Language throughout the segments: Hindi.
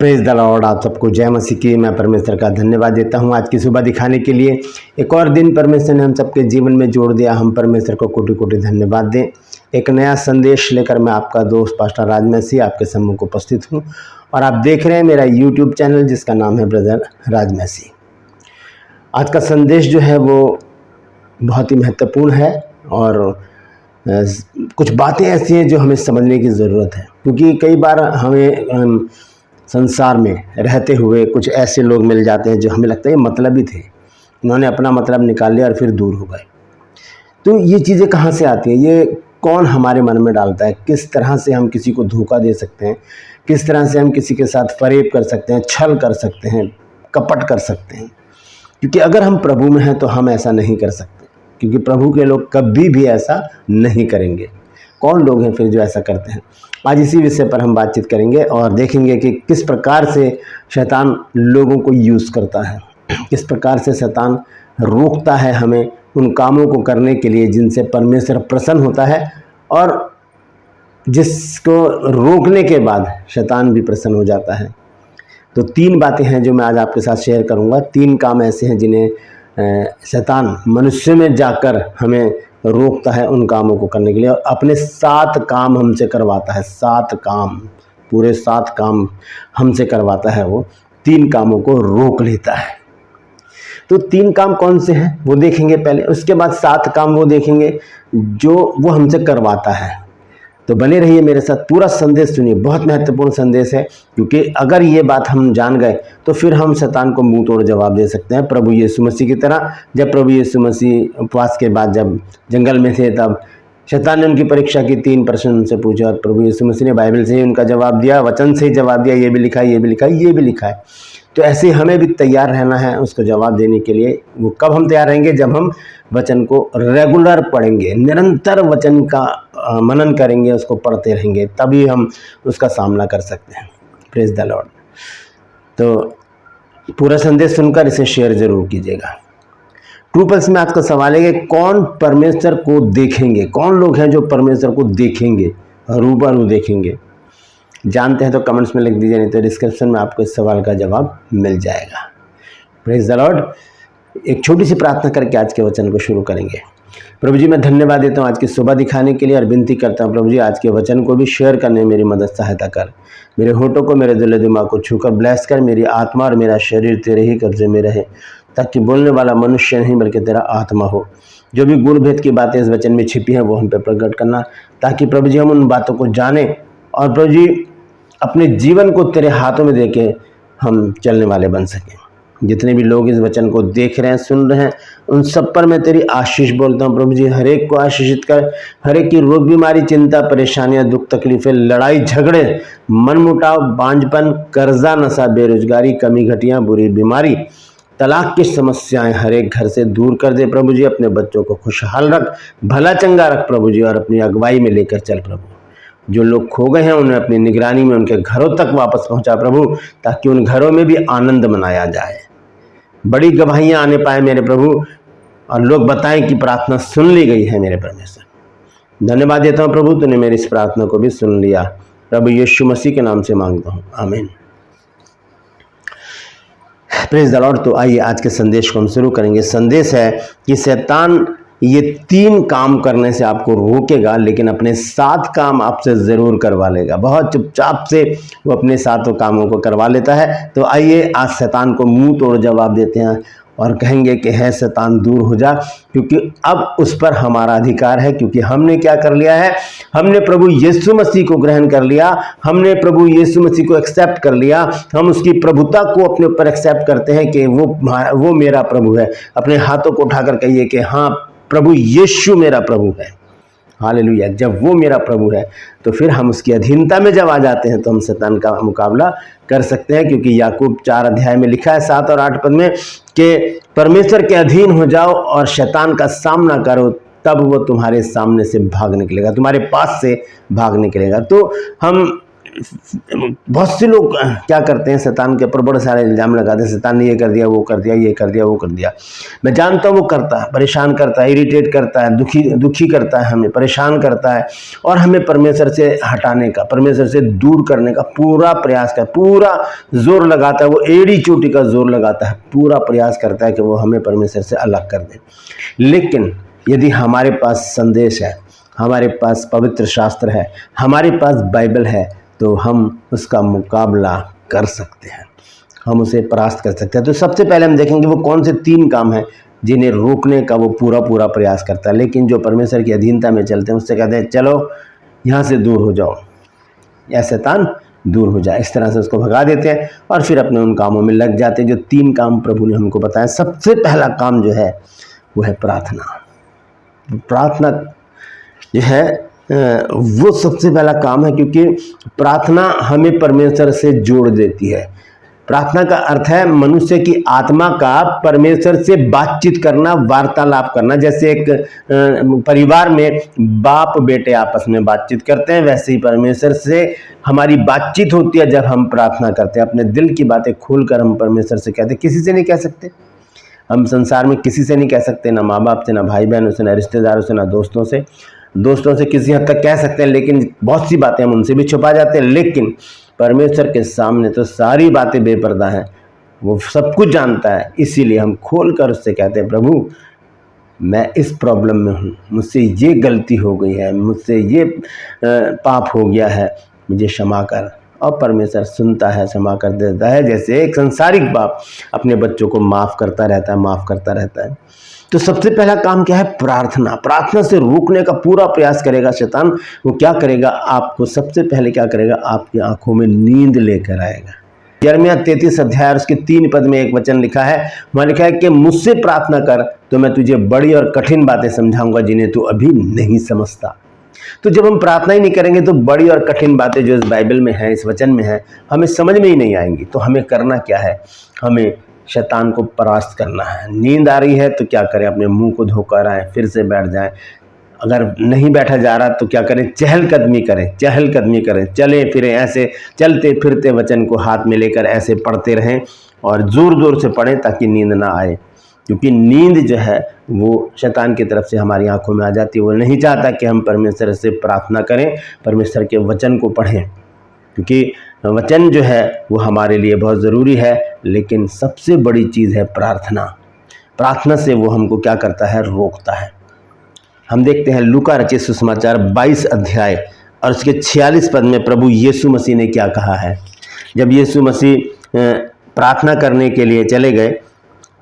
Praise the Lord. आप सबको जय मसीह की। मैं परमेश्वर का धन्यवाद देता हूं आज की सुबह दिखाने के लिए। एक और दिन परमेश्वर ने हम सबके जीवन में जोड़ दिया। हम परमेश्वर को कोटि कोटि धन्यवाद दें। एक नया संदेश लेकर मैं आपका दोस्त पास्टर राज मसीह आपके सम्मुख उपस्थित हूं और आप देख रहे हैं मेरा यूट्यूब चैनल जिसका नाम है ब्रदर राज मसीह। आज का संदेश जो है वो बहुत ही महत्वपूर्ण है और कुछ बातें ऐसी हैं जो हमें समझने की ज़रूरत है, क्योंकि कई बार हमें संसार में रहते हुए कुछ ऐसे लोग मिल जाते हैं जो हमें लगता है ये मतलबी थे, उन्होंने अपना मतलब निकाल लिया और फिर दूर हो गए। तो ये चीज़ें कहाँ से आती हैं? ये कौन हमारे मन में डालता है? किस तरह से हम किसी को धोखा दे सकते हैं? किस तरह से हम किसी के साथ फरेब कर सकते हैं, छल कर सकते हैं, कपट कर सकते हैं? क्योंकि अगर हम प्रभु में हैं तो हम ऐसा नहीं कर सकते, क्योंकि प्रभु के लोग कभी भी ऐसा नहीं करेंगे। कौन लोग हैं फिर जो ऐसा करते हैं? आज इसी विषय पर हम बातचीत करेंगे और देखेंगे कि किस प्रकार से शैतान लोगों को यूज़ करता है, किस प्रकार से शैतान रोकता है हमें उन कामों को करने के लिए जिनसे परमेश्वर प्रसन्न होता है, और जिसको रोकने के बाद शैतान भी प्रसन्न हो जाता है। तो 3 बातें हैं जो मैं आज आपके साथ शेयर करूंगा। 3 काम ऐसे हैं जिन्हें शैतान मनुष्य में जाकर हमें रोकता है उन कामों को करने के लिए, और अपने 7 काम हमसे करवाता है। 7 काम, पूरे 7 काम हमसे करवाता है। वो 3 कामों को रोक लेता है। तो 3 काम कौन से हैं वो देखेंगे पहले, उसके बाद 7 काम वो देखेंगे जो वो हमसे करवाता है। तो बने रहिए मेरे साथ, पूरा संदेश सुनिए, बहुत महत्वपूर्ण संदेश है, क्योंकि अगर ये बात हम जान गए तो फिर हम शैतान को मुंह तोड़ जवाब दे सकते हैं, प्रभु यीशु मसीह की तरह। जब प्रभु यीशु मसीह उपवास के बाद जब जंगल में थे, तब शैतान ने उनकी परीक्षा की, 3 प्रश्न उनसे पूछे और प्रभु यीशु मसीह ने बाइबल से ही उनका जवाब दिया, वचन से ही जवाब दिया, ये भी लिखा है, ये भी लिखा है, ये भी लिखा है। तो ऐसे हमें भी तैयार रहना है उसको जवाब देने के लिए। वो कब हम तैयार रहेंगे? जब हम वचन को रेगुलर पढ़ेंगे, निरंतर वचन का मनन करेंगे, उसको पढ़ते रहेंगे, तभी हम उसका सामना कर सकते हैं। Praise the Lord. तो पूरा संदेश सुनकर इसे शेयर जरूर कीजिएगा। ट्रू पल्स में आज का सवाल है कि कौन परमेश्वर को देखेंगे? कौन लोग हैं जो परमेश्वर को देखेंगे, रूबरू देखेंगे? जानते हैं तो कमेंट्स में लिख दीजिए, नहीं तो डिस्क्रिप्शन में आपको इस सवाल का जवाब मिल जाएगा। Praise the Lord. एक छोटी सी प्रार्थना करके आज के वचन को शुरू करेंगे। प्रभु जी, मैं धन्यवाद देता हूँ आज की सुबह दिखाने के लिए और विनती करता हूँ प्रभु जी, आज के वचन को भी शेयर करने में मेरी मदद सहायता कर। मेरे होठों को, मेरे दिल दिमाग को छूकर ब्लेस कर। मेरी आत्मा और मेरा शरीर तेरे ही कब्जे में रहे, ताकि बोलने वाला मनुष्य नहीं बल्कि तेरा आत्मा हो। जो भी गुण भेद की बातें इस वचन में छिपी हैं वो हम पे प्रकट करना, ताकि प्रभु जी हम उन बातों को जानें और प्रभु जी अपने जीवन को तेरे हाथों में देके हम चलने वाले बन सकें। जितने भी लोग इस वचन को देख रहे हैं, सुन रहे हैं, उन सब पर मैं तेरी आशीष बोलता हूँ प्रभु जी। हर एक को आशीषित कर। हर एक की रोग बीमारी, चिंता, परेशानियां, दुख, तकलीफें, लड़ाई झगड़े, मनमुटाव, बांझपन, कर्जा, नशा, बेरोजगारी, कमी घटियाँ, बुरी बीमारी, तलाक की समस्याएं हर एक घर से दूर कर दे प्रभु जी। अपने बच्चों को खुशहाल रख, भला चंगा रख प्रभु जी, और अपनी अगुवाई में लेकर चल प्रभु। जो लोग खो गए हैं उन्हें अपनी निगरानी में उनके घरों तक वापस पहुंचा प्रभु, ताकि उन घरों में भी आनंद मनाया जाए, बड़ी गवाहियां आने पाए मेरे प्रभु, और लोग बताएं कि प्रार्थना सुन ली गई है मेरे परमेश्वर। धन्यवाद देता हूं प्रभु, तूने मेरी इस प्रार्थना को भी सुन लिया। प्रभु यीशु मसीह के नाम से मांगता हूं, आमीन। Praise the Lord. तो आइए आज के संदेश को हम शुरू करेंगे। संदेश है कि शैतान ये 3 काम करने से आपको रोकेगा, लेकिन अपने 7 काम आपसे ज़रूर करवा लेगा। बहुत चुपचाप से वो अपने 7 कामों को करवा लेता है। तो आइए आज शैतान को मुंह तोड़ जवाब देते हैं और कहेंगे कि है शैतान दूर हो जा, क्योंकि अब उस पर हमारा अधिकार है। क्योंकि हमने क्या कर लिया है? हमने प्रभु यीशु मसीह को ग्रहण कर लिया, हमने प्रभु यीशु मसीह को एक्सेप्ट कर लिया। हम उसकी प्रभुता को अपने ऊपर एक्सेप्ट करते हैं कि वो मेरा प्रभु है। अपने हाथों को उठाकर कहिए कि हाँ, प्रभु यीशु मेरा प्रभु है। हालेलुया। जब वो मेरा प्रभु है तो फिर हम उसकी अधीनता में जब आ जाते हैं तो हम शैतान का मुकाबला कर सकते हैं। क्योंकि याकूब 4 अध्याय में लिखा है 7 और 8 पद में कि परमेश्वर के अधीन हो जाओ और शैतान का सामना करो, तब वो तुम्हारे सामने से भाग निकलेगा, तुम्हारे पास से भाग निकलेगा। तो हम बहुत से लोग क्या करते हैं, शैतान के ऊपर बड़े सारे इल्ज़ाम लगाते हैं, शैतान ने ये कर दिया, वो कर दिया, ये कर दिया, वो कर दिया। मैं जानता हूँ वो करता है, परेशान करता है, इरिटेट करता है, दुखी करता है, हमें परेशान करता है और हमें परमेश्वर से हटाने का, परमेश्वर से दूर करने का पूरा प्रयास करता है, पूरा जोर लगाता है, वो एड़ी चोटी का जोर लगाता है, पूरा प्रयास करता है कि वो हमें परमेश्वर से अलग कर दे। लेकिन यदि हमारे पास संदेश है, हमारे पास पवित्र शास्त्र है, हमारे पास बाइबल है, तो हम उसका मुकाबला कर सकते हैं, हम उसे परास्त कर सकते हैं। तो सबसे पहले हम देखेंगे वो कौन से 3 काम हैं जिन्हें रोकने का वो पूरा प्रयास करता है। लेकिन जो परमेश्वर की अधीनता में चलते हैं उससे कहते हैं चलो यहाँ से दूर हो जाओ, या शैतान दूर हो जाए, इस तरह से उसको भगा देते हैं और फिर अपने उन कामों में लग जाते हैं जो 3 काम प्रभु ने हमको बताया। सबसे पहला काम जो है वो है प्रार्थना। प्रार्थना जो है वो सबसे पहला काम है, क्योंकि प्रार्थना हमें परमेश्वर से जोड़ देती है। प्रार्थना का अर्थ है मनुष्य की आत्मा का परमेश्वर से बातचीत करना, वार्तालाप करना। जैसे एक परिवार में बाप बेटे आपस में बातचीत करते हैं, वैसे ही परमेश्वर से हमारी बातचीत होती है जब हम प्रार्थना करते हैं। अपने दिल की बातें खोलकर हम परमेश्वर से कहते हैं, किसी से नहीं कह सकते। हम संसार में किसी से नहीं कह सकते, ना माँ बाप से, ना भाई बहनों से, ना रिश्तेदारों से, ना दोस्तों से। दोस्तों से किसी हद तक कह सकते हैं, लेकिन बहुत सी बातें हम उनसे भी छुपा जाते हैं। लेकिन परमेश्वर के सामने तो सारी बातें बेपर्दा हैं, वो सब कुछ जानता है। इसीलिए हम खोल कर उससे कहते हैं, प्रभु मैं इस प्रॉब्लम में हूँ, मुझसे ये गलती हो गई है, मुझसे ये पाप हो गया है, मुझे क्षमा कर। और परमेश्वर सुनता है, क्षमा कर देता है, जैसे एक संसारिक बाप अपने बच्चों को माफ़ करता रहता है। तो सबसे पहला काम क्या है? प्रार्थना। प्रार्थना से रोकने का पूरा प्रयास करेगा शैतान। वो क्या करेगा? आपको सबसे पहले क्या करेगा? आपकी आंखों में नींद लेकर आएगा। यिर्मयाह 33 अध्याय उसके 3 पद में एक वचन लिखा है, वहाँ लिखा है कि मुझसे प्रार्थना कर तो मैं तुझे बड़ी और कठिन बातें समझाऊंगा जिन्हें तू अभी नहीं समझता। तो जब हम प्रार्थना ही नहीं करेंगे तो बड़ी और कठिन बातें जो इस बाइबल में है, इस वचन में है, हमें समझ में ही नहीं आएंगी। तो हमें करना क्या है? हमें शैतान को परास्त करना है। नींद आ रही है तो क्या करें? अपने मुंह को धोकर आए, फिर से बैठ जाएं। अगर नहीं बैठा जा रहा तो क्या करें? चहलकदमी करें, चलें फिरें, ऐसे चलते फिरते वचन को हाथ में लेकर ऐसे पढ़ते रहें और ज़ोर ज़ोर से पढ़ें ताकि नींद ना आए। क्योंकि नींद जो है वो शैतान की तरफ से हमारी आंखों में आ जाती है। वो नहीं चाहता कि हम परमेश्वर से प्रार्थना करें, परमेश्वर के वचन को पढ़ें, क्योंकि वचन जो है वो हमारे लिए बहुत ज़रूरी है। लेकिन सबसे बड़ी चीज़ है प्रार्थना। प्रार्थना से वो हमको क्या करता है? रोकता है। हम देखते हैं लूका रचित सुसमाचार 22 अध्याय और उसके 46 पद में प्रभु यीशु मसीह ने क्या कहा है। जब यीशु मसीह प्रार्थना करने के लिए चले गए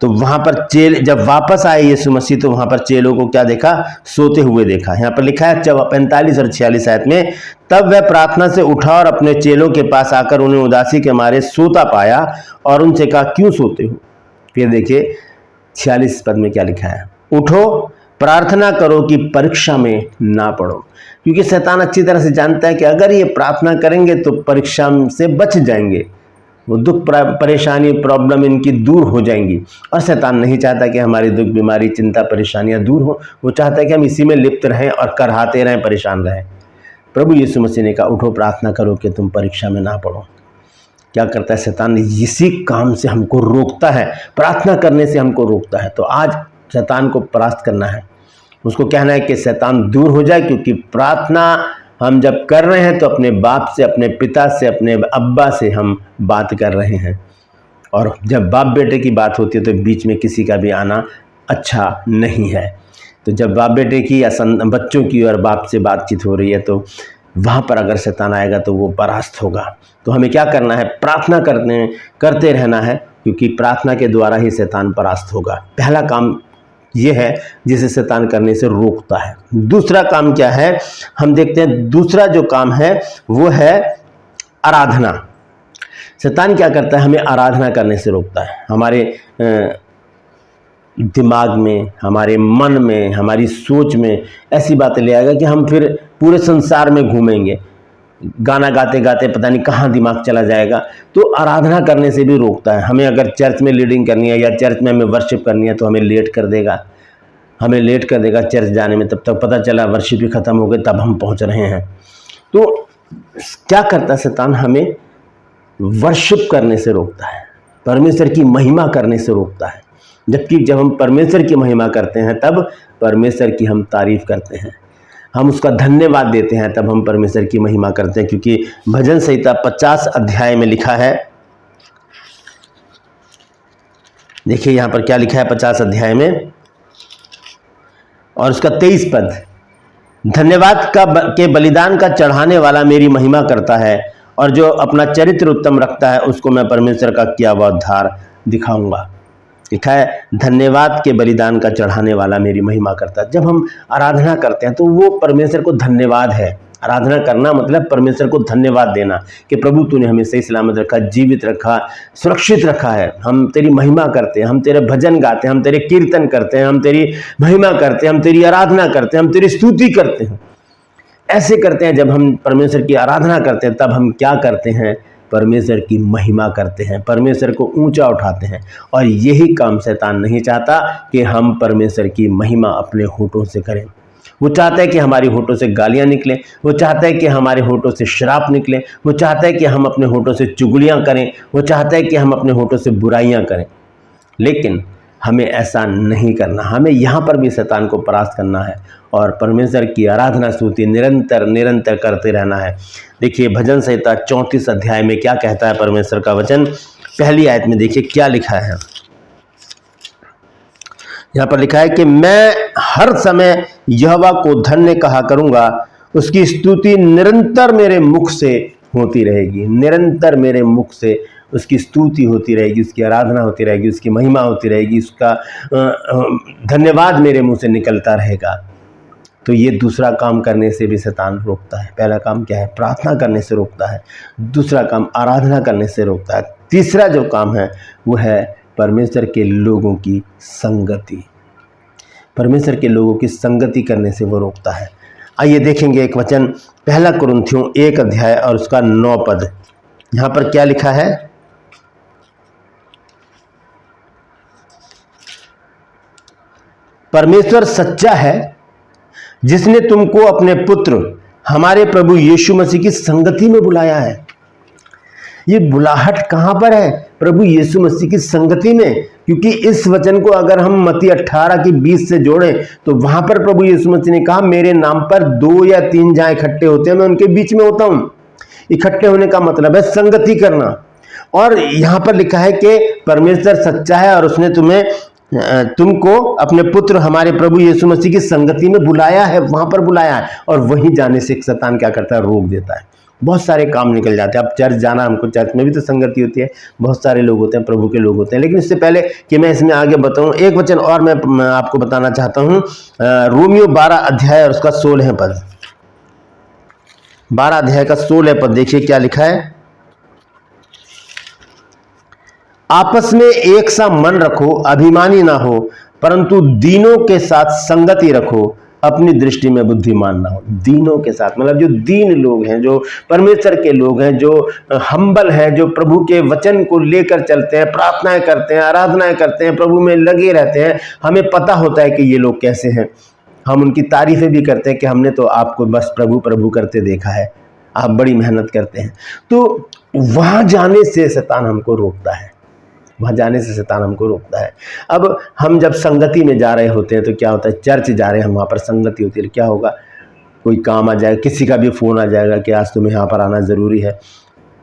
तो वहाँ पर जब वापस आए यीशु मसीह तो वहाँ पर चेलों को क्या देखा? सोते हुए देखा। यहाँ पर लिखा है 45 और 46 आयत में, तब वह प्रार्थना से उठा और अपने चेलों के पास आकर उन्हें उदासी के मारे सोता पाया और उनसे कहा, क्यों सोते हो? फिर देखिए 46 पद में क्या लिखा है, उठो प्रार्थना करो कि परीक्षा में ना पड़ो। क्योंकि शैतान अच्छी तरह से जानता है कि अगर ये प्रार्थना करेंगे तो परीक्षा से बच जाएंगे, वो दुख परेशानी प्रॉब्लम इनकी दूर हो जाएंगी। और शैतान नहीं चाहता कि हमारी दुख बीमारी चिंता परेशानियां दूर हो, वो चाहता है कि हम इसी में लिप्त रहें और करहाते रहें, परेशान रहें। प्रभु यीशु मसीह ने कहा, उठो प्रार्थना करो कि तुम परीक्षा में ना पड़ो। क्या करता है शैतान? इसी काम से हमको रोकता है, प्रार्थना करने से हमको रोकता है। तो आज शैतान को परास्त करना है, उसको कहना है कि शैतान दूर हो जाए। क्योंकि प्रार्थना हम जब कर रहे हैं तो अपने बाप से, अपने पिता से, अपने अब्बा से हम बात कर रहे हैं। और जब बाप बेटे की बात होती है तो बीच में किसी का भी आना अच्छा नहीं है। तो जब बाप बेटे की या बच्चों की और बाप से बातचीत हो रही है तो वहाँ पर अगर शैतान आएगा तो वो परास्त होगा। तो हमें क्या करना है? प्रार्थना करते रहना है, क्योंकि प्रार्थना के द्वारा ही शैतान परास्त होगा। पहला काम ये है जिसे शैतान करने से रोकता है। दूसरा काम क्या है? हम देखते हैं दूसरा जो काम है वो है आराधना। शैतान क्या करता है? हमें आराधना करने से रोकता है। हमारे दिमाग में, हमारे मन में, हमारी सोच में ऐसी बातें ले आएगा कि हम फिर पूरे संसार में घूमेंगे, गाना गाते गाते पता नहीं कहाँ दिमाग चला जाएगा। तो आराधना करने से भी रोकता है। हमें अगर चर्च में लीडिंग करनी है या चर्च में हमें वर्शिप करनी है तो हमें लेट कर देगा चर्च जाने में। तब तक पता चला वर्शिप ही ख़त्म हो गई, तब हम पहुँच रहे हैं। तो क्या करता है शैतान? हमें वर्शिप करने से रोकता है, परमेश्वर की महिमा करने से रोकता है। जबकि जब हम परमेश्वर की महिमा करते हैं तब परमेश्वर की हम तारीफ करते हैं, हम उसका धन्यवाद देते हैं, तब हम परमेश्वर की महिमा करते हैं। क्योंकि भजन संहिता 50 अध्याय में लिखा है, देखिए यहाँ पर क्या लिखा है 50 अध्याय में और उसका 23 पद, धन्यवाद के बलिदान का चढ़ाने वाला मेरी महिमा करता है, और जो अपना चरित्र उत्तम रखता है उसको मैं परमेश्वर का किया हुआ उद्धार दिखाऊंगा। लिखा है धन्यवाद के बलिदान का चढ़ाने वाला मेरी महिमा करता है। जब हम आराधना करते हैं तो वो परमेश्वर को धन्यवाद है। आराधना करना मतलब परमेश्वर को धन्यवाद देना कि प्रभु तूने हमें सही सलामत रखा, जीवित रखा, सुरक्षित रखा है। हम तेरी महिमा करते हैं, हम तेरे भजन गाते हैं, हम तेरे कीर्तन करते हैं, हम तेरी महिमा करते हैं, हम तेरी आराधना करते हैं, हम तेरी स्तुति करते हैं। ऐसे करते हैं। जब हम परमेश्वर की आराधना करते हैं तब हम क्या करते हैं? परमेश्वर की महिमा करते हैं, परमेश्वर को ऊंचा उठाते हैं। और यही काम शैतान नहीं चाहता कि हम परमेश्वर की महिमा अपने होठों से करें। वो चाहता है कि हमारी होठों से गालियां निकलें, वो चाहता है कि हमारे होठों से श्राप निकले, वो चाहता है कि हम अपने होठों से चुगलियां करें, वो चाहता है कि हम अपने होठों से बुराइयां करें। लेकिन हमें ऐसा नहीं करना, हमें यहाँ पर भी शैतान को परास्त करना है और परमेश्वर की आराधना स्तुति निरंतर निरंतर करते रहना है। देखिए भजन संहिता 34 अध्याय में क्या कहता है परमेश्वर का वचन, पहली आयत में देखिए क्या लिखा है। यहाँ पर लिखा है कि मैं हर समय यहोवा को धन्य कहा करूंगा, उसकी स्तुति निरंतर मेरे मुख से होती रहेगी। निरंतर मेरे मुख से उसकी स्तुति होती रहेगी, उसकी आराधना होती रहेगी, उसकी महिमा होती रहेगी, उसका धन्यवाद मेरे मुंह से निकलता रहेगा। तो ये दूसरा काम करने से भी शैतान रोकता है। पहला काम क्या है? प्रार्थना करने से रोकता है। दूसरा काम आराधना करने से रोकता है। तीसरा जो काम है वो है परमेश्वर के लोगों की संगति। परमेश्वर के लोगों की संगति करने से वो रोकता है। आइए देखेंगे एक वचन, पहला कुरिन्थियों 1 अध्याय और उसका 9 पद। यहाँ पर क्या लिखा है? परमेश्वर सच्चा है जिसने तुमको अपने पुत्र हमारे प्रभु यीशु मसीह की संगति में बुलाया है। ये बुलाहट कहां पर है? प्रभु यीशु मसीह की संगति में। क्योंकि इस वचन को अगर हम मत्ती 18 की 20 से जोड़ें तो वहां पर प्रभु यीशु मसीह ने कहा मेरे नाम पर 2 या 3 जहां इकट्ठे होते हैं मैं उनके बीच में होता हूं। इकट्ठे होने का मतलब है संगति करना। और यहां पर लिखा है कि परमेश्वर सच्चा है और उसने तुमको अपने पुत्र हमारे प्रभु यीशु मसीह की संगति में बुलाया है, वहां पर बुलाया है। और वहीं जाने से शैतान क्या करता है? रोक देता है। बहुत सारे काम निकल जाते हैं। अब चर्च जाना, हमको चर्च में भी तो संगति होती है, बहुत सारे लोग होते हैं, प्रभु के लोग होते हैं। लेकिन इससे पहले कि मैं इसमें आगे बताऊं, एक वचन और मैं आपको बताना चाहता हूं। रोमियो 12 अध्याय और उसका 16 पद। 12 अध्याय का 16 पद देखिए क्या लिखा है। आपस में एक सा मन रखो, अभिमानी ना हो, परंतु दीनों के साथ संगति रखो, अपनी दृष्टि में बुद्धिमान ना हो। दीनों के साथ मतलब जो दीन लोग हैं, जो परमेश्वर के लोग हैं, जो हम्बल हैं, जो प्रभु के वचन को लेकर चलते हैं, प्रार्थनाएं करते हैं, आराधनाएं करते हैं, प्रभु में लगे रहते हैं। हमें पता होता है कि ये लोग कैसे हैं। हम उनकी तारीफें भी करते हैं कि हमने तो आपको बस प्रभु प्रभु करते देखा है, आप बड़ी मेहनत करते हैं। तो वहां जाने से शैतान हमको रोकता है, वहां जाने से शैतान हमको रोकता है। अब हम जब संगति में जा रहे होते हैं तो क्या होता है? चर्च जा रहे हैं, हम वहाँ पर संगति होती है, क्या होगा? कोई काम आ जाएगा, किसी का भी फ़ोन आ जाएगा कि आज तुम्हें यहाँ पर आना ज़रूरी है।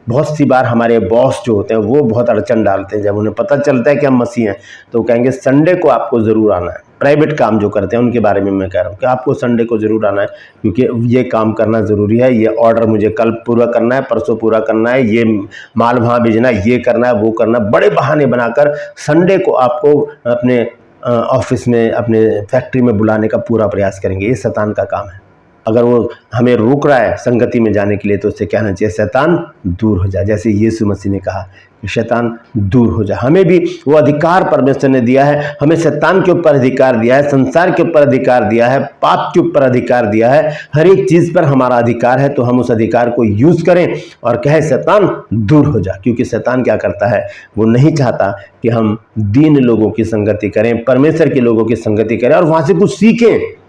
बहुत सी बार हमारे बॉस जो होते हैं वो बहुत अड़चन डालते हैं। जब उन्हें पता चलता है कि हम मसीह हैं तो कहेंगे संडे को आपको ज़रूर आना है। प्राइवेट काम जो करते हैं उनके बारे में मैं कह रहा हूँ कि आपको संडे को ज़रूर आना है, क्योंकि ये काम करना ज़रूरी है, ये ऑर्डर मुझे कल पूरा करना है, परसों पूरा करना है, ये माल वहाँ भेजना है, ये करना है, वो करना है। बड़े बहाने बनाकर संडे को आपको अपने ऑफिस में, अपने फैक्ट्री में बुलाने का पूरा प्रयास करेंगे। ये शैतान का काम है। अगर वो हमें रोक रहा है संगति में जाने के लिए तो उससे कहना चाहिए शैतान दूर हो जा। जैसे यीशु मसीह ने कहा कि शैतान दूर हो जा। हमें भी वो अधिकार परमेश्वर ने दिया है। हमें शैतान के ऊपर अधिकार दिया है, संसार के ऊपर अधिकार दिया है, पाप के ऊपर अधिकार दिया है। हर एक चीज़ पर हमारा अधिकार है। तो हम उस अधिकार को यूज़ करें और कहें शैतान दूर हो जा। क्योंकि शैतान क्या करता है? वो नहीं चाहता कि हम दीन लोगों की संगति करें, परमेश्वर के लोगों की संगति करें और वहाँ से कुछ सीखें।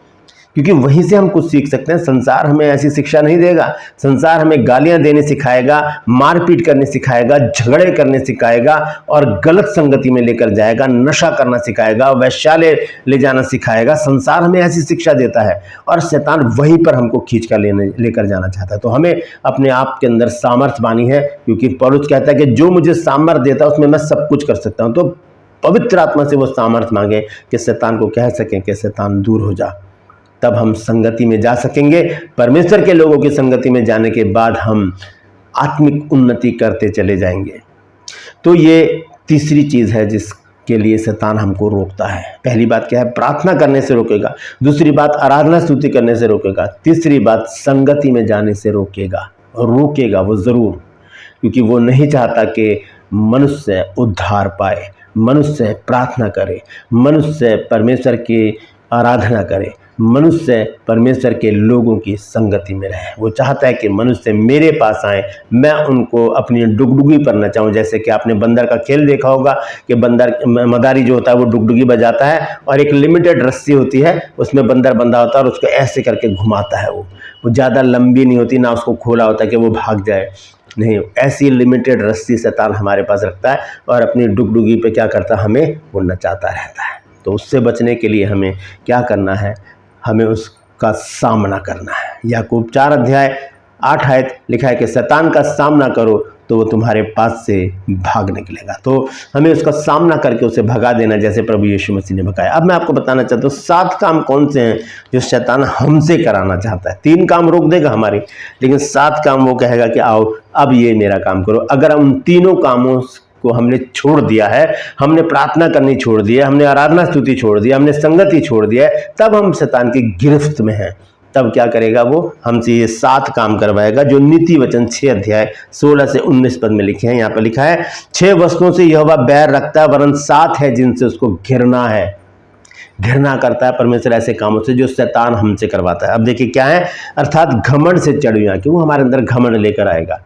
क्योंकि वहीं से हम कुछ सीख सकते हैं। संसार हमें ऐसी शिक्षा नहीं देगा। संसार हमें गालियां देने सिखाएगा, मारपीट करने सिखाएगा, झगड़े करने सिखाएगा और गलत संगति में लेकर जाएगा, नशा करना सिखाएगा, वैश्यालय ले जाना सिखाएगा। संसार हमें ऐसी शिक्षा देता है और शैतान वहीं पर हमको खींच कर लेकर जाना चाहता है। तो हमें अपने आप के अंदर सामर्थ्य पानी है, क्योंकि पौलुस कहता है कि जो मुझे सामर्थ्य देता है उसमें मैं सब कुछ कर सकता हूँ। तो पवित्र आत्मा से वो सामर्थ्य मांगे कि शैतान को कह सकें कि शैतान दूर हो जा। तब हम संगति में जा सकेंगे। परमेश्वर के लोगों की संगति में जाने के बाद हम आत्मिक उन्नति करते चले जाएंगे। तो ये तीसरी चीज़ है जिसके लिए शैतान हमको रोकता है। पहली बात क्या है? प्रार्थना करने से रोकेगा। दूसरी बात आराधना स्तुति करने से रोकेगा। तीसरी बात संगति में जाने से रोकेगा। और रोकेगा वो ज़रूर, क्योंकि वो नहीं चाहता कि मनुष्य उद्धार पाए, मनुष्य प्रार्थना करे, मनुष्य परमेश्वर की आराधना करे, मनुष्य परमेश्वर के लोगों की संगति में रहे। वो चाहता है कि मनुष्य मेरे पास आए, मैं उनको अपनी डुगडुगी पर नचाऊं। जैसे कि आपने बंदर का खेल देखा होगा कि बंदर मदारी जो होता है वो डुगडुगी बजाता है और एक लिमिटेड रस्सी होती है, उसमें बंदर बंधा होता है और उसको ऐसे करके घुमाता है। वो ज़्यादा लंबी नहीं होती, ना उसको खोला होता है कि वो भाग जाए, नहीं। ऐसी लिमिटेड रस्सी शैतान हमारे पास रखता है और अपनी डुगडुगी पे क्या करता है? हमें वो नचाता रहता है। तो उससे बचने के लिए हमें क्या करना है? हमें उसका सामना करना है। याकूब 4:8 लिखा है कि शैतान का सामना करो तो वो तुम्हारे पास से भाग निकलेगा। तो हमें उसका सामना करके उसे भगा देना, जैसे प्रभु यीशु मसीह ने भगाया। अब मैं आपको बताना चाहता हूँ 7 काम कौन से हैं जो शैतान हमसे कराना चाहता है। 3 काम रोक देगा हमारे, लेकिन 7 काम वो कहेगा कि आओ अब ये मेरा काम करो। अगर हम तीनों कामों को हमने छोड़ दिया है, हमने प्रार्थना करनी छोड़ दी है, हमने आराधना स्तुति छोड़ दिया, हमने संगति छोड़ दिया है, तब हम शैतान की गिरफ्त में हैं। तब क्या करेगा? वो हमसे ये 7 काम करवाएगा जो नीति वचन 6:16 से 19 पद में लिखे हैं। यहाँ पर लिखा है 6 वस्तुओं से यहोवा बैर रखता है, वरन 7 है जिनसे उसको घृणा है। घृणा करता है परमेश्वर ऐसे कामों से जो शैतान हमसे करवाता है। अब देखिए क्या है, अर्थात घमंड से चढ़ियां, क्यों हमारे अंदर घमंड लेकर आएगा,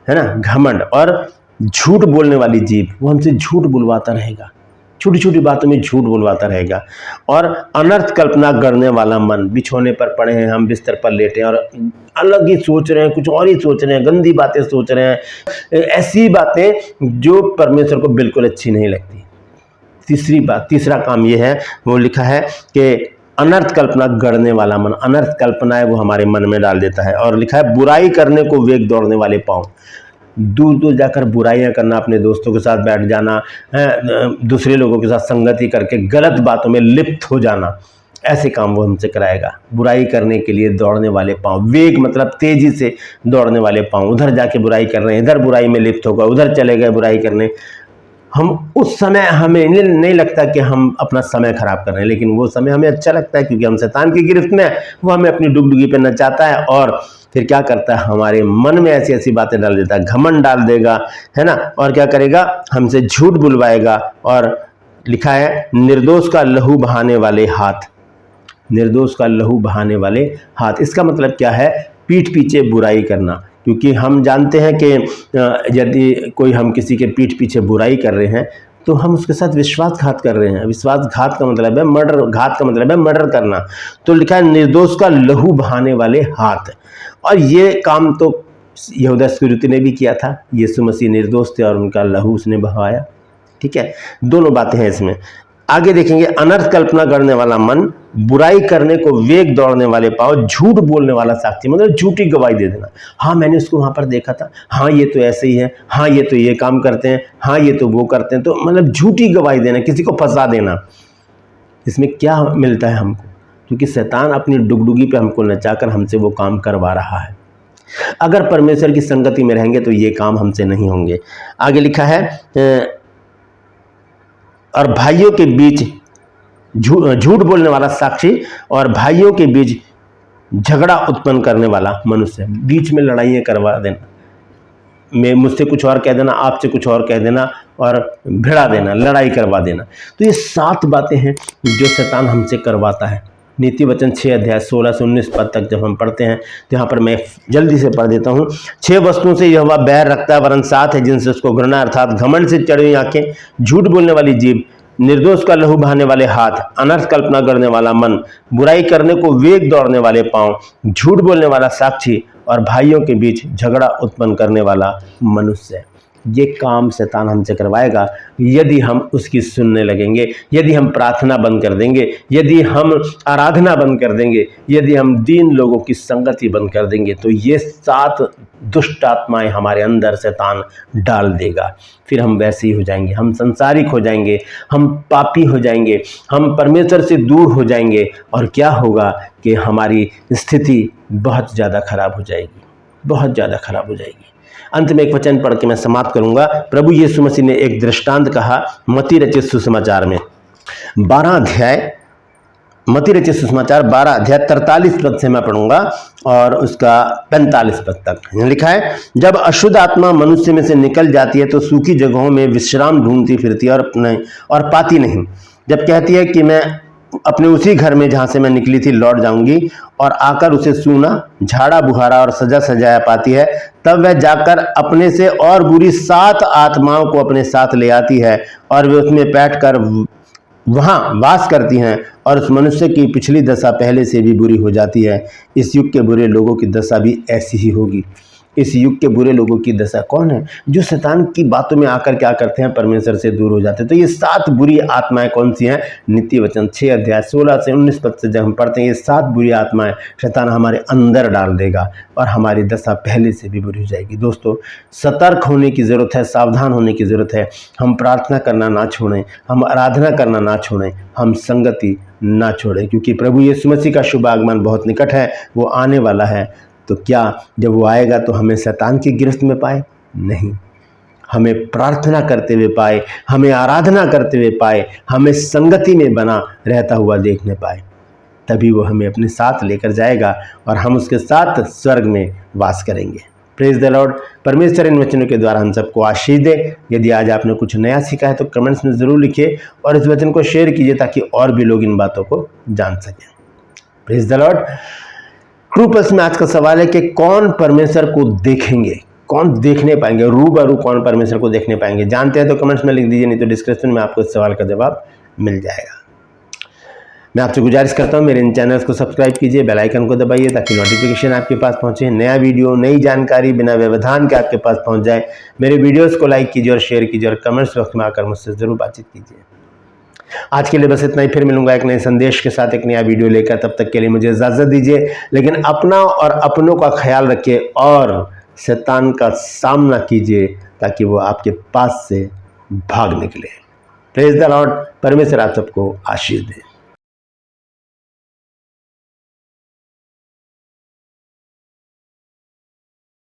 है ना, घमंड। और झूठ बोलने वाली जीभ, वो हमसे झूठ बुलवाता रहेगा, छोटी छोटी बातों में झूठ बुलवाता रहेगा। और अनर्थ कल्पना करने वाला मन, बिछोने पर पड़े हैं हम, बिस्तर पर लेटे हैं और अलग ही सोच रहे हैं, कुछ और ही सोच रहे हैं, गंदी बातें सोच रहे हैं, ऐसी बातें जो परमेश्वर को बिल्कुल अच्छी नहीं लगती। तीसरा काम ये है, वो लिखा है कि अनर्थ कल्पना गढ़ने वाला मन, अनर्थ कल्पनाएं वो हमारे मन में डाल देता है। और लिखा है बुराई करने को वेग दौड़ने वाले पाँव, दूर दूर जाकर बुराइयां करना, अपने दोस्तों के साथ बैठ जाना, दूसरे लोगों के साथ संगति करके गलत बातों में लिप्त हो जाना, ऐसे काम वो हमसे कराएगा। बुराई करने के लिए दौड़ने वाले पाँव, वेग मतलब तेजी से दौड़ने वाले पाँव, उधर जाके बुराई कर रहे हैं, इधर बुराई में लिप्त होगा, उधर चले गए बुराई करने। हम उस समय हमें नहीं लगता कि हम अपना समय खराब कर रहे हैं, लेकिन वो समय हमें अच्छा लगता है क्योंकि हम शैतान की गिरफ्त में है। वो हमें अपनी डुगडुगी पे नचाता है और फिर क्या करता है, हमारे मन में ऐसी ऐसी बातें डाल देता है, घमंड डाल देगा, है ना। और क्या करेगा, हमसे झूठ बुलवाएगा। और लिखा है निर्दोष का लहू बहाने वाले हाथ, निर्दोष का लहू बहाने वाले हाथ। इसका मतलब क्या है? पीठ पीछे बुराई करना। क्योंकि हम जानते हैं कि यदि कोई हम किसी के पीठ पीछे बुराई कर रहे हैं तो हम उसके साथ विश्वासघात कर रहे हैं। विश्वासघात का मतलब है मर्डर, घात का मतलब है मर्डर करना। तो लिखा है निर्दोष का लहू बहाने वाले हाथ। और ये काम तो यहूदा इस्करियोती ने भी किया था। यीशु मसीह निर्दोष थे और उनका लहू उसने बहाया। ठीक है, दोनों बातें हैं इसमें। आगे देखेंगे, अनर्थ कल्पना करने वाला मन, बुराई करने को वेग दौड़ने वाले पाँव, झूठ बोलने वाला साक्षी, मतलब झूठी गवाही दे देना। हाँ मैंने उसको वहाँ पर देखा था, हाँ ये तो ऐसे ही है, हाँ ये तो ये काम करते हैं, हाँ ये तो वो करते हैं। तो मतलब झूठी गवाही देना, किसी को फंसा देना। इसमें क्या मिलता है हमको? क्योंकि शैतान अपनी डुगडुगी पे हमको नचाकर हमसे वो काम करवा रहा है। अगर परमेश्वर की संगति में रहेंगे तो ये काम हमसे नहीं होंगे। आगे लिखा है और भाइयों के बीच झूठ बोलने वाला साक्षी और भाइयों के बीच झगड़ा उत्पन्न करने वाला मनुष्य, बीच में लड़ाइयाँ करवा देना, मैं मुझसे कुछ और कह देना, आपसे कुछ और कह देना और भिड़ा देना, लड़ाई करवा देना। तो ये 7 बातें हैं जो शैतान हमसे करवाता है। नीति वचन 6:16 से 19 पद तक जब हम पढ़ते हैं तो यहाँ पर मैं जल्दी से पढ़ देता हूँ। 6 वस्तुओं से यहोवा बैर रखता है, वरन 7 है जिनसे उसको घृणा, अर्थात घमंड से चढ़ी आंखें, झूठ बोलने वाली जीभ, निर्दोष का लहू बहाने वाले हाथ, अनर्थ कल्पना करने वाला मन, बुराई करने को वेग दौड़ने वाले पांव, झूठ बोलने वाला साक्षी और भाइयों के बीच झगड़ा उत्पन्न करने वाला मनुष्य। ये काम शैतान हमसे करवाएगा यदि हम उसकी सुनने लगेंगे, यदि हम प्रार्थना बंद कर देंगे, यदि हम आराधना बंद कर देंगे, यदि हम दीन लोगों की संगति बंद कर देंगे, तो ये 7 दुष्ट आत्माएं हमारे अंदर शैतान डाल देगा। फिर हम वैसे ही हो जाएंगे, हम संसारिक हो जाएंगे, हम पापी हो जाएंगे, हम परमेश्वर से दूर हो जाएंगे और क्या होगा कि हमारी स्थिति बहुत ज़्यादा खराब हो जाएगी, बहुत ज़्यादा खराब हो जाएगी। अंत में एक वचन पढ़ के मैं समाप्त करूंगा। प्रभु यीशु मसीह ने एक दृष्टांत कहा मत्ती रचित सुसमाचार में 12 अध्याय, मत्ती रचित सुसमाचार 12 अध्याय 43 पद से मैं पढ़ूंगा और उसका 45 पद तक लिखा है, जब अशुद्ध आत्मा मनुष्य में से निकल जाती है तो सूखी जगहों में विश्राम ढूंढती फिरती है और पाती नहीं। जब कहती है कि मैं अपने उसी घर में जहां से मैं निकली थी लौट जाऊंगी और आकर उसे सूना, झाड़ा बुहारा और सजा सजाया पाती है, तब वह जाकर अपने से और बुरी 7 आत्माओं को अपने साथ ले आती है और वे उसमें बैठकर वहां वास करती हैं और उस मनुष्य की पिछली दशा पहले से भी बुरी हो जाती है। इस युग के बुरे लोगों की दशा भी ऐसी ही होगी। इस युग के बुरे लोगों की दशा कौन है? जो शैतान की बातों में आकर क्या करते हैं, परमेश्वर से दूर हो जाते हैं। तो ये 7 बुरी आत्माएं कौन सी हैं? नीति वचन 6 अध्याय 16 से 19 पद से जब हम पढ़ते हैं, ये 7 बुरी आत्माएं शैतान हमारे अंदर डाल देगा और हमारी दशा पहले से भी बुरी हो जाएगी। दोस्तों, सतर्क होने की ज़रूरत है, सावधान होने की ज़रूरत है। हम प्रार्थना करना ना छोड़ें, हम आराधना करना ना छोड़ें, हम संगति ना छोड़ें, क्योंकि प्रभु यीशु मसीह का शुभ आगमन बहुत निकट है, वो आने वाला है। तो क्या जब वो आएगा तो हमें शैतान की गिरफ्त में पाए? नहीं, हमें प्रार्थना करते हुए पाए, हमें आराधना करते हुए पाए, हमें संगति में बना रहता हुआ देखने पाए। तभी वो हमें अपने साथ लेकर जाएगा और हम उसके साथ स्वर्ग में वास करेंगे। Praise the Lord. परमेश्वर इन वचनों के द्वारा हम सबको आशीष दे। यदि आज आपने कुछ नया सीखा है तो कमेंट्स में ज़रूर लिखिए और इस वचन को शेयर कीजिए ताकि और भी लोग इन बातों को जान सकें। Praise the Lord. True pulse में आज का सवाल है कि कौन परमेश्वर को देखेंगे, कौन देखने पाएंगे, रूबरू कौन परमेश्वर को देखने पाएंगे? जानते हैं तो कमेंट्स में लिख दीजिए, नहीं तो डिस्क्रिप्शन में आपको इस सवाल का जवाब मिल जाएगा। मैं आपसे गुजारिश करता हूं मेरे इन चैनल्स को सब्सक्राइब कीजिए, बेल आइकन को दबाइए ताकि नोटिफिकेशन आपके पास पहुंचे, नया वीडियो नई जानकारी बिना व्यवधान के आपके पास पहुंच जाए। मेरे वीडियोज़ को लाइक कीजिए और शेयर कीजिए और कमेंट्स बॉक्स में आकर मुझसे ज़रूर बातचीत कीजिए। आज के लिए बस इतना ही। फिर मिलूंगा एक नए संदेश के साथ, एक नया वीडियो लेकर। तब तक के लिए मुझे इजाजत दीजिए, लेकिन अपना और अपनों का ख्याल रखिए और शैतान का सामना कीजिए ताकि वो आपके पास से भाग निकले। Praise the Lord. परमेश्वर आप सबको आशीष दे।